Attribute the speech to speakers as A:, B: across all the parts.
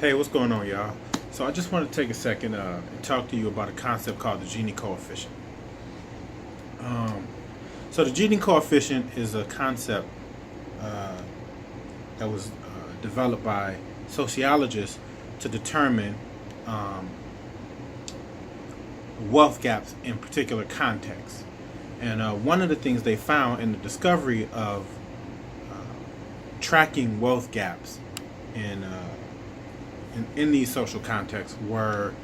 A: Hey, what's going on, y'all? So I just want to take a second and talk to you about a concept called the Gini Coefficient. Um, so the Gini Coefficient is a concept uh, that was developed by sociologists to determine um, wealth gaps in particular contexts. And one of the things they found in the discovery of tracking wealth gaps in in these social contexts were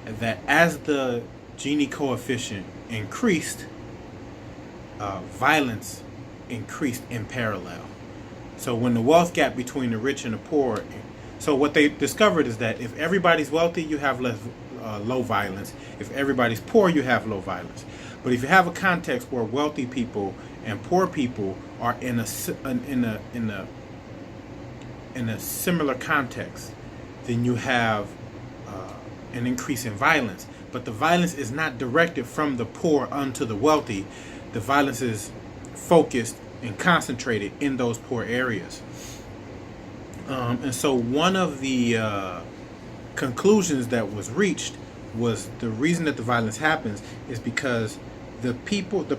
A: that as the Gini coefficient increased, violence increased in parallel. So when the wealth gap between the rich and the poor, so what they discovered is that if everybody's wealthy, you have less low violence. If everybody's poor, you have low violence. But if you have a context where wealthy people and poor people are in a similar context, then you have an increase in violence. But the violence is not directed from the poor unto the wealthy. The violence is focused and concentrated in those poor areas. And so one of the conclusions that was reached was the reason that the violence happens is because the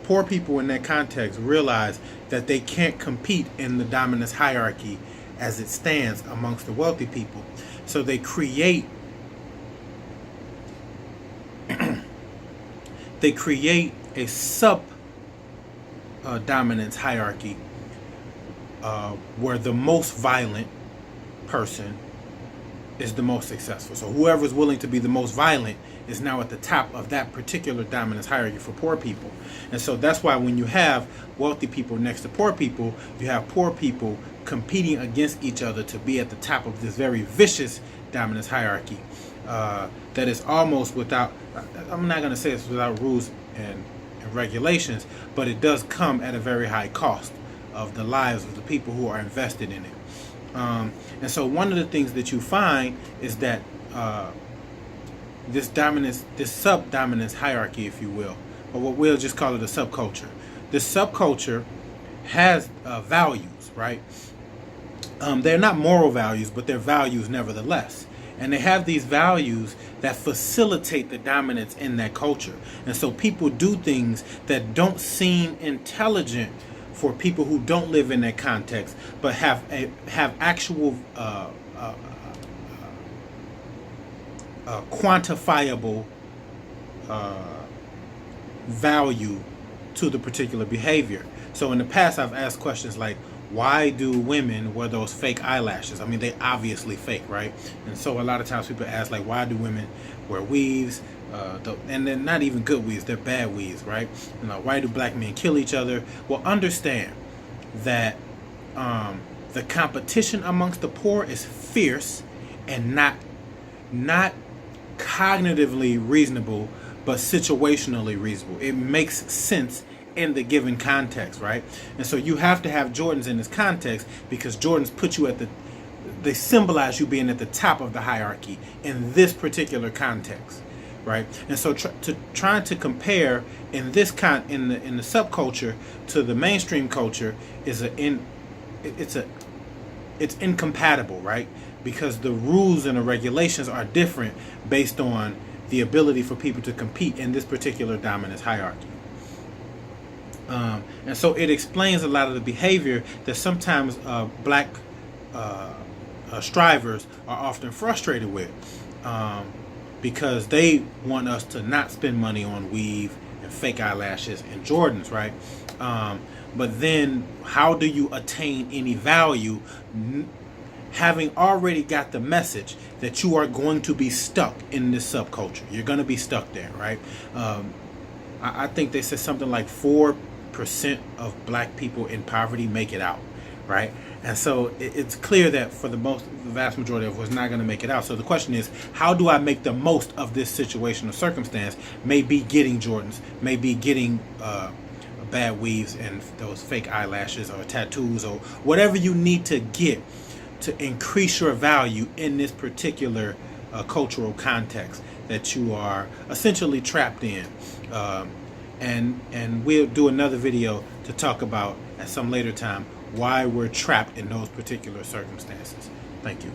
A: poor people in that context realize that they can't compete in the dominance hierarchy as it stands amongst the wealthy people. So they create a sub dominance hierarchy where the most violent person is the most successful. So whoever is willing to be the most violent is now at the top of that particular dominance hierarchy for poor people. And so that's why when you have wealthy people next to poor people, you have poor people competing against each other to be at the top of this very vicious dominance hierarchy that is almost without, I'm not going to say it's without rules and regulations, but it does come at a very high cost of the lives of the people who are invested in it. And so one of the things that you find is that this sub-dominance hierarchy, if you will, or what we'll just call it a subculture. This subculture has values, right? They're not moral values, but they're values nevertheless. And they have these values that facilitate the dominance in that culture. And so people do things that don't seem intelligent for people who don't live in that context, but have actual quantifiable value to the particular behavior. So in the past, I've asked questions like, why do women wear those fake eyelashes? I mean, they obviously fake, right? And so a lot of times people ask, like, why do women wear weaves? And they're not even good weaves, they're bad weaves, right? Why do black men kill each other? Well, understand that the competition amongst the poor is fierce and not cognitively reasonable, but situationally reasonable. It makes sense in the given context, right? And so you have to have Jordans in this context because Jordans put you they symbolize you being at the top of the hierarchy in this particular context, right? And so trying to compare in this in the subculture to the mainstream culture is it's incompatible, right? Because the rules and the regulations are different based on the ability for people to compete in this particular dominance hierarchy. And so it explains a lot of the behavior that sometimes black strivers are often frustrated with because they want us to not spend money on weave and fake eyelashes and Jordans, right? But then how do you attain any value having already got the message that you are going to be stuck in this subculture? You're going to be stuck there, right? I think they said something like 4% of black people in poverty make it out, right? And so it's clear that for the vast majority of us not going to make it out. So the question is, how do I make the most of this situation or circumstance? Maybe getting Jordans, maybe getting bad weaves and those fake eyelashes or tattoos or whatever you need to get to increase your value in this particular cultural context that you are essentially trapped in. And we'll do another video to talk about at some later time why we're trapped in those particular circumstances. Thank you.